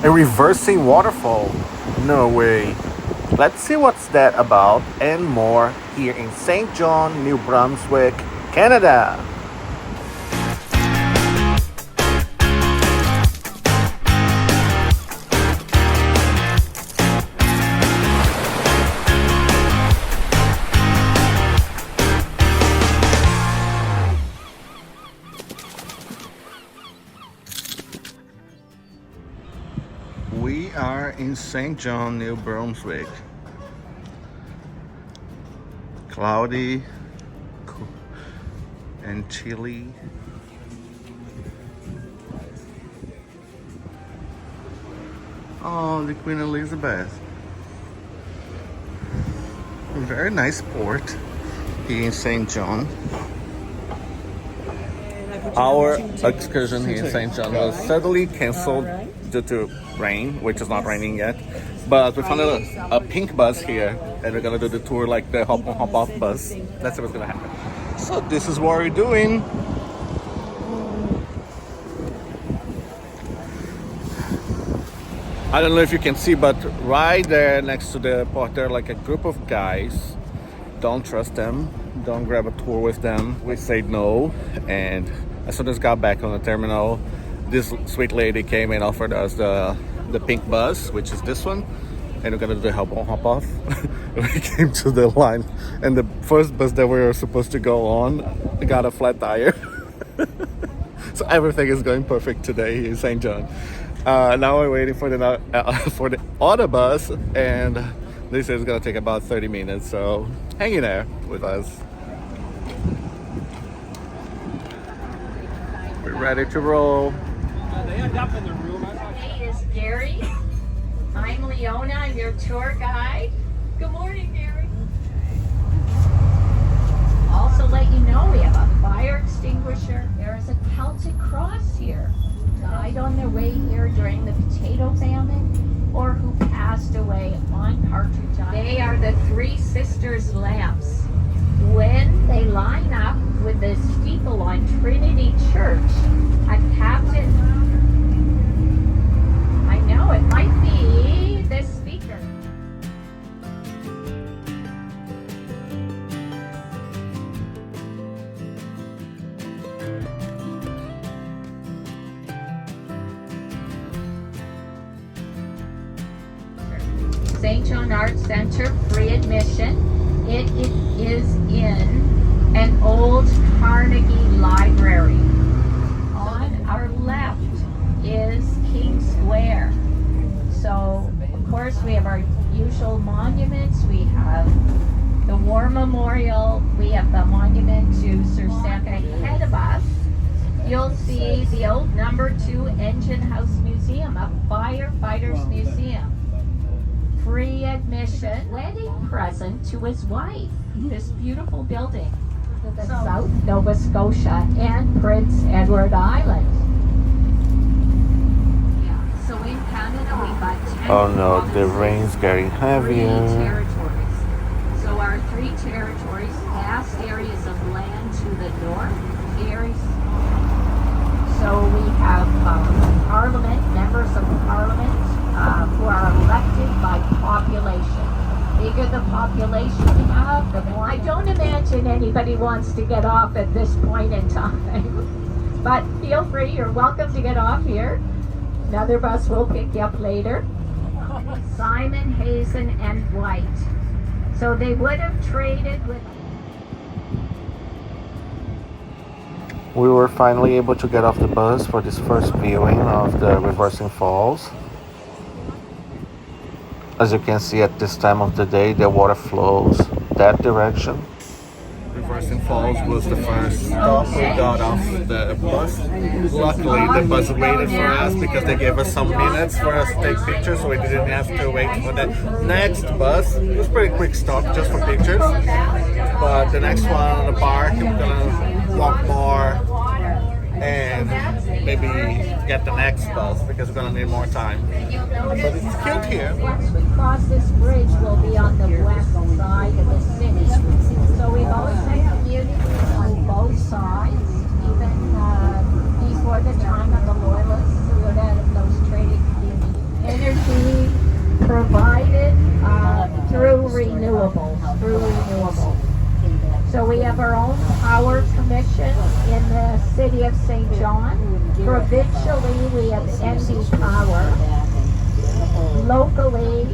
A reversing waterfall? No way. Let's see what's that about and more here in St. John, New Brunswick, Canada. We are in St. John, New Brunswick. Cloudy and chilly. Oh, the Queen Elizabeth. A very nice port here in St. John. Our excursion here in St. John was suddenly cancelled due to rain, which is not raining yet. But we found a pink bus here, and we're gonna do the tour like the hop on hop off bus. That's what's gonna happen. So this is what we're doing. I don't know if you can see, but right there next to the port, there are like a group of guys. Don't trust them. Don't grab a tour with them. We said no, and as soon as we got back on the terminal, this sweet lady came and offered us the pink bus, which is this one, and we're gonna do the hop on hop off. We came to the line, and the first bus that we were supposed to go on got a flat tire. So everything is going perfect today in St. John. Now we're waiting for the other bus, and they say it's gonna take about 30 minutes. So hang in there with us. We're ready to roll. My name is Gary. I'm Leona. I'm your tour guide. Good morning, Gary. Also let you know we have a fire extinguisher. There is a Celtic cross here. Died on their way here during the potato famine, or who passed away on Partridge Island. They are the Three Sisters lamps. When they line up with the steeple on Trinity Church, a captain, I know it might be this speaker. St. John Arts Center, free admission. It is in an old Carnegie library. On our left is King Square. So, of course, we have our usual monuments. We have the War Memorial. We have the monument to Sir Santa. Ahead of us, you'll see the old number 2 Engine House Museum, a firefighters museum. Free admission, wedding present to his wife. This beautiful building, South Nova Scotia and Prince Edward Island. So in Canada, we've got 10 Oh no, the rain's getting heavier. territories. So our 3 territories, vast areas of land to the north, very small. So we have Parliament, members of Parliament, who are elected by population. The bigger the population we have, the more. I don't imagine anybody wants to get off at this point in time. But feel free, you're welcome to get off here. Another bus will pick you up later. Simon, Hazen, and White. So they would have traded with. We were finally able to get off the bus for this first viewing of the reversing falls. As you can see, at this time of the day, the water flows that direction. Reversing Falls was the first stop we got off the bus. Luckily, the bus waited for us because they gave us some minutes for us to take pictures, so we didn't have to wait for the next bus. It was a pretty quick stop just for pictures. But the next one on the park, we're gonna walk more and maybe get the next bus because we're gonna need more time. But it's cute here. Once we cross this bridge, we'll be on the west side of the city. So we've always had communities on both sides, even before the time of the Loyalists, we would have those trading communities. have our own power commission in the city of St. John. Provincially, we have ND Power. Locally,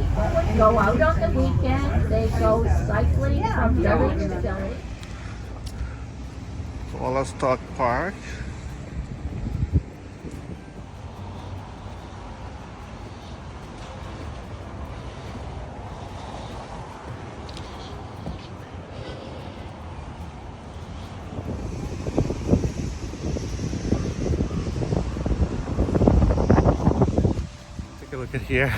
go out on the weekend. They go cycling from village to village. Wolastoq Park. Take a look at here.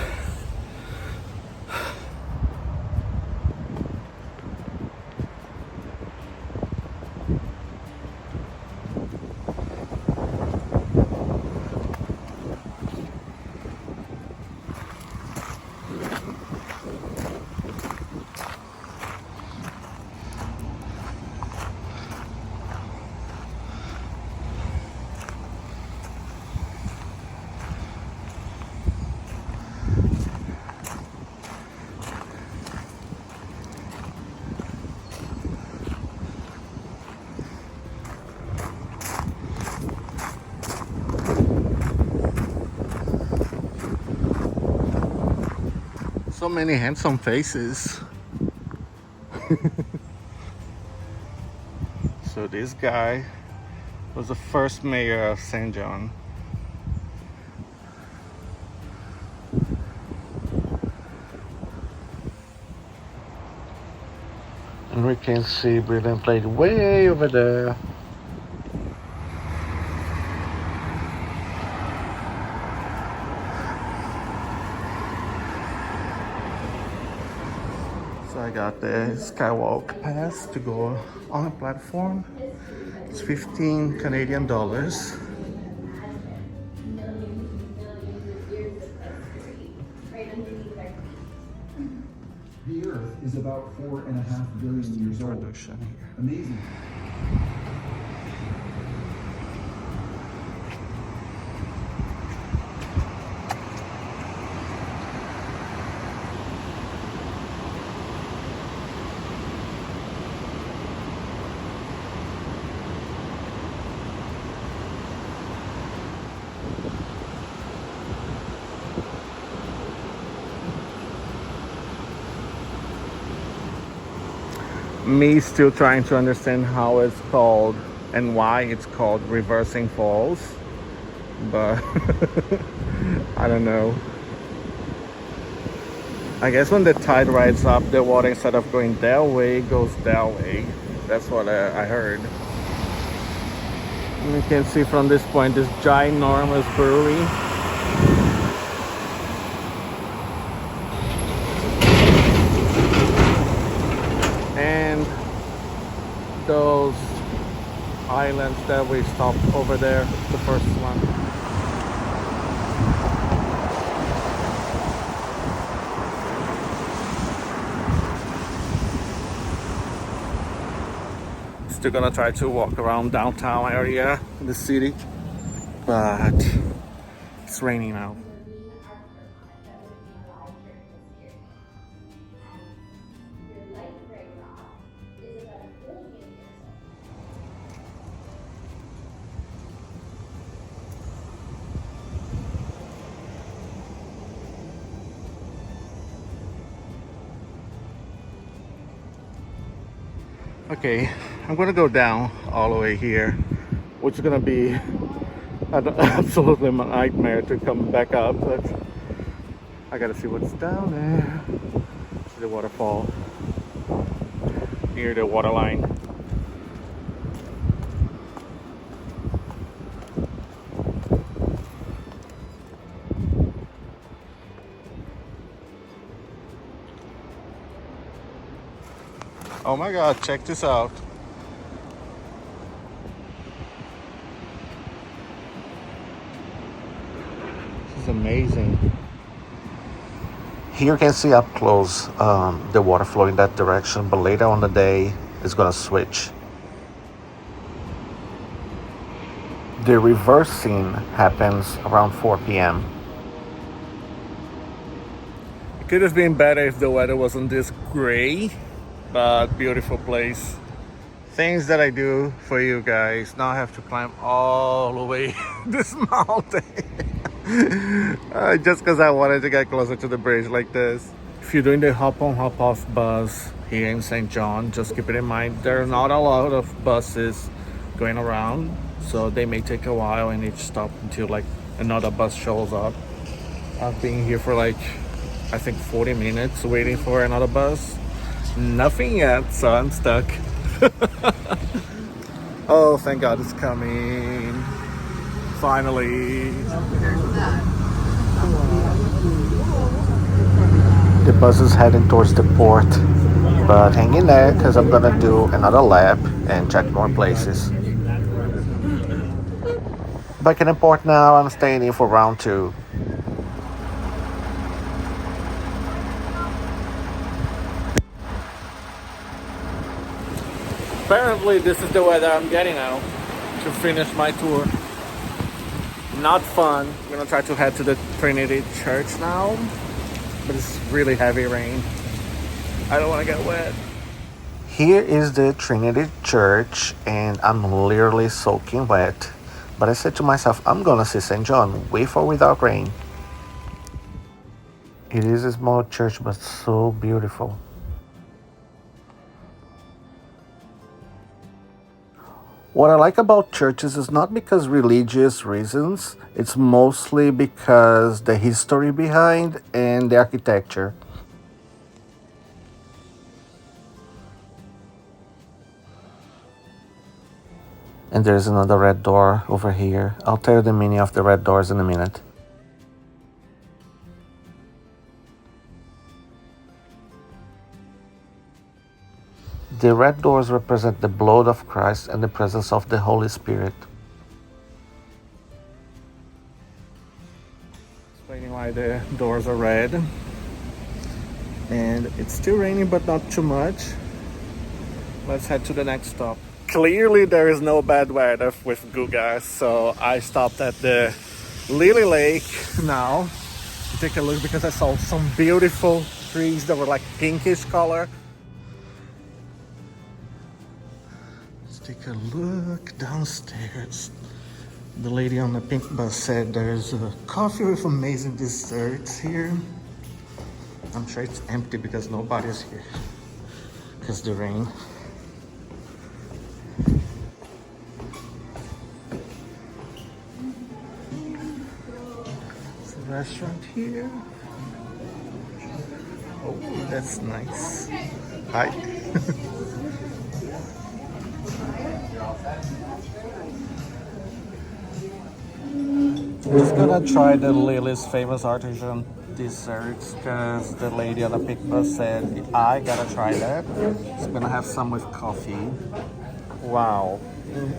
So many handsome faces. So this guy was the first mayor of St. John. And we can see Brilliant Plate way over there. So I got the Skywalk pass to go on a platform. It's 15 Canadian dollars. The Earth is about 4.5 billion years old. Production here. Amazing. Me still trying to understand how it's called and why it's called reversing falls, but I don't know. I guess when the tide rides up, the water, instead of going that way, goes that way. That's what I heard. And you can see from this point this ginormous brewery. And those islands that we stopped over there, the first one. Still gonna try to walk around downtown area in the city, but it's raining now. Okay, I'm gonna go down all the way here, which is gonna be an absolutely nightmare to come back up, but I gotta see what's down there. See the waterfall near the water line. Oh my God, check this out. This is amazing. Here you can see up close the water flow in that direction, but later on the day it's gonna switch. The reversing happens around 4 p.m. It could have been better if the weather wasn't this gray. But beautiful place. Things that I do for you guys. Now I have to climb all the way this mountain. Just because I wanted to get closer to the bridge like this. If you're doing the hop-on, hop-off bus here in St. John, just keep it in mind, there are not a lot of buses going around, so they may take a while in each stop until like another bus shows up. I've been here for like, I think 40 minutes waiting for another bus. Nothing yet, so I'm stuck. Oh, thank God it's coming. Finally. The bus is heading towards the port, but hang in there because I'm gonna do another lap and check more places. Back in the port now, I'm staying in for round 2. Apparently this is the weather I'm getting now to finish my tour. Not fun. I'm gonna try to head to the Trinity Church now, but it's really heavy rain. I don't want to get wet. Here is the Trinity Church and I'm literally soaking wet. But I said to myself, I'm gonna see St. John with or without rain. It is a small church but so beautiful. What I like about churches is not because religious reasons, it's mostly because the history behind and the architecture. And there's another red door over here. I'll tell you the meaning of the red doors in a minute. The red doors represent the blood of Christ and the presence of the Holy Spirit. Explaining why the doors are red. And it's still raining, but not too much. Let's head to the next stop. Clearly there is no bad weather with Guga, so I stopped at the Lily Lake now. Take a look because I saw some beautiful trees that were like pinkish color. Take a look downstairs. The lady on the pink bus said there's a coffee with amazing desserts here. I'm sure it's empty because nobody's here because of the rain. There's a restaurant here. Oh, that's nice. Hi. I'm just gonna try the Lily's famous artisan desserts because the lady on the pink bus said I gotta try that. So I'm gonna have some with coffee. Wow,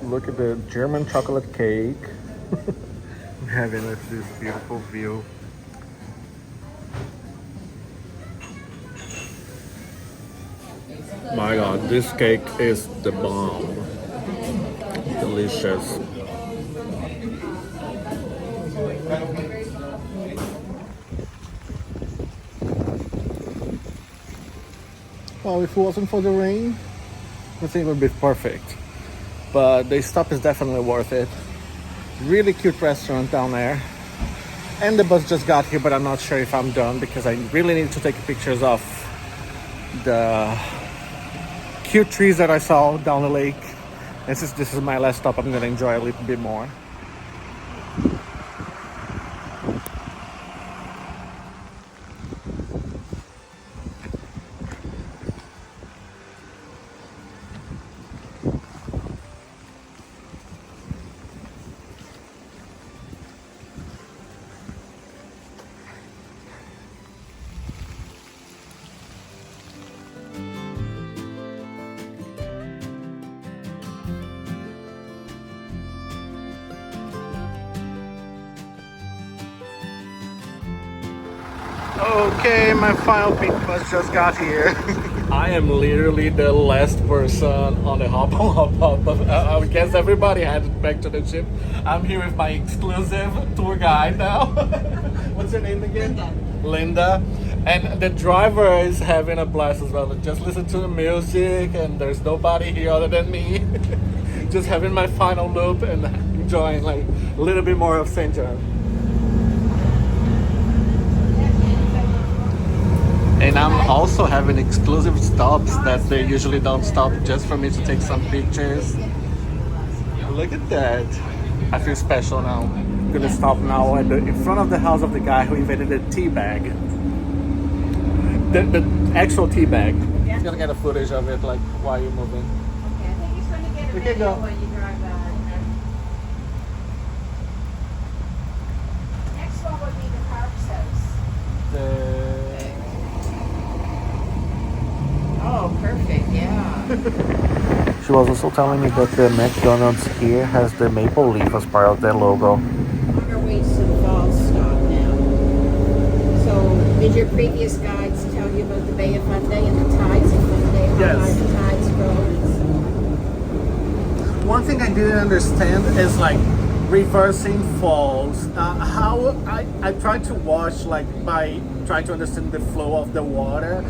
look at the German chocolate cake. I'm having this beautiful view. My God, this cake is the bomb. Delicious. Well, if it wasn't for the rain, I think it would be perfect. But the stop is definitely worth it. Really cute restaurant down there. And the bus just got here, but I'm not sure if I'm done because I really need to take pictures of the cute trees that I saw down the lake. And since this is my last stop, I'm gonna enjoy a little bit more. Okay, my final pink bus just got here. I am literally the last person on the hop-on, hop-off. I guess everybody headed back to the ship. I'm here with my exclusive tour guide now. What's your name again? Linda. Linda. And the driver is having a blast as well. Just listen to the music, and there's nobody here other than me. Just having my final loop and enjoying like a little bit more of St. John. And I'm also having exclusive stops that they usually don't stop, just for me to take some pictures. Look at that. I feel special now. I'm gonna stop now in front of the house of the guy who invented the tea bag. The actual tea bag. Yeah. He's gonna get a footage of it, like while you're moving. Okay, I think he's going to get a video when you drive by. Next one would be the Parks house. Oh, perfect, yeah. She was also telling me that the McDonald's here has the maple leaf as part of their logo. On our way to the Wolastoq now. So, did your previous guides tell you about the Bay of Fundy and the tides of Fundy? How Yes. high the tides go? One thing I didn't understand is like reversing falls. How I tried to watch like by trying to understand the flow of the water.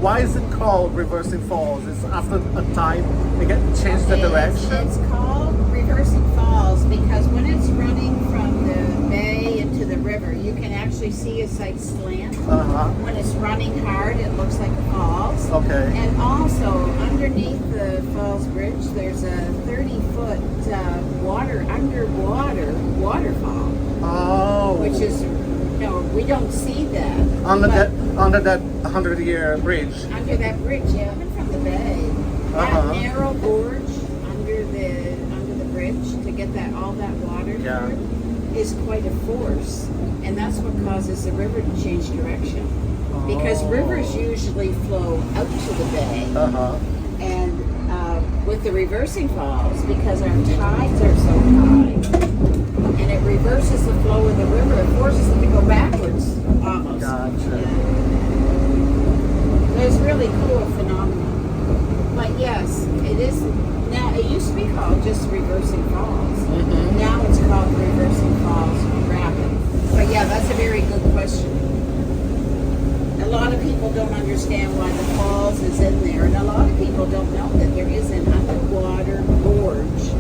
Why is it called reversing falls? It's after a tide they get changed the direction. It's called reversing falls because when it's running from the bay into the river, you can actually see a slight slant. When it's running hard, it looks like a falls. Okay. And also underneath the falls bridge, there's a 30-foot underwater waterfall. Oh. Which is, we don't see that. Under that 100-year bridge. Under that bridge, yeah, coming from the bay. That narrow gorge under the bridge to get all that water through is quite a force, and that's what causes the river to change direction. Because rivers usually flow out to the bay, and with the reversing falls, because our tides are so high, and it reverses the flow of the river, it forces them to go backwards almost. Gotcha. It's really cool phenomenon. But yes, it is. Now, it used to be called just reversing falls. Now it's called reversing falls rapids. But yeah, that's a very good question. A lot of people don't understand why the falls is in there, and a lot of people don't know that there is an underwater gorge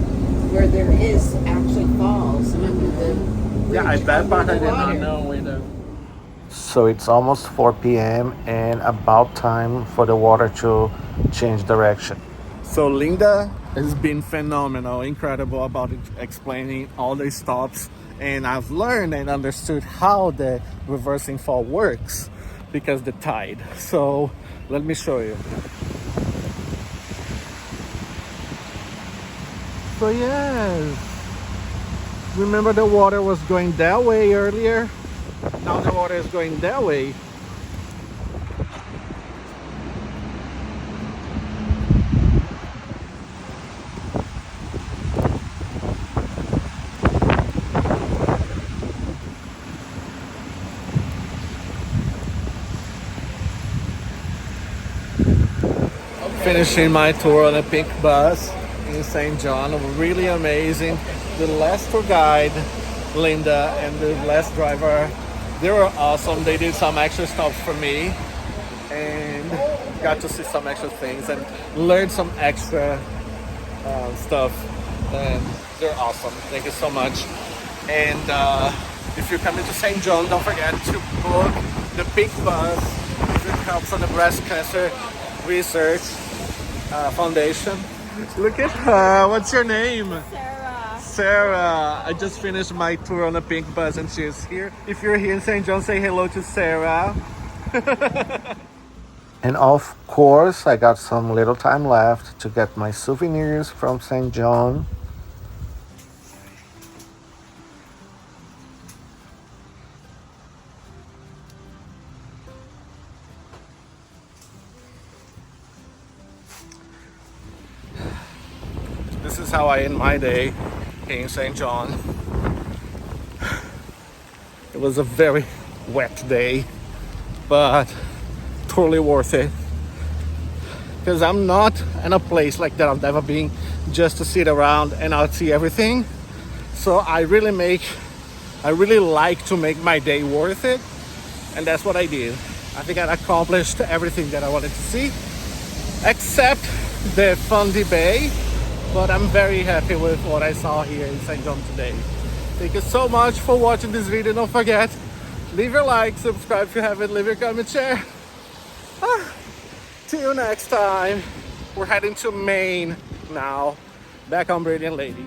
where there is actually falls under the bridge. Yeah, that part I did not know either. So it's almost 4 p.m. and about time for the water to change direction. So Linda has been phenomenal, incredible about explaining all the stops, and I've learned and understood how the reversing fall works because the tide. So let me show you. So yes, remember the water was going that way earlier? Now the water is going that way. Finishing my tour on a pink bus in St. John. Really amazing. The last tour guide, Linda, and the last driver, they were awesome. They did some extra stops for me and got to see some extra things and learn some extra stuff. And they're awesome. Thank you so much. And if you're coming to St. John, don't forget to book the pink bus. It helps on the breast cancer research foundation. Look at her. What's your name? Sarah. Sarah. I just finished my tour on a pink bus and she's here. If you're here in St. John, say hello to Sarah. And of course, I got some little time left to get my souvenirs from St. John. This is how I end my day in St. John. It was a very wet day, but totally worth it. Because I'm not in a place like that I've never been just to sit around and I'll see everything. So I really like to make my day worth it. And that's what I did. I think I accomplished everything that I wanted to see, except the Fundy Bay. But I'm very happy with what I saw here in St. John today. Thank you so much for watching this video. Don't forget, leave your like, subscribe if you haven't, leave your comment, share. Till next time. We're heading to Maine now, back on Baratie Lady.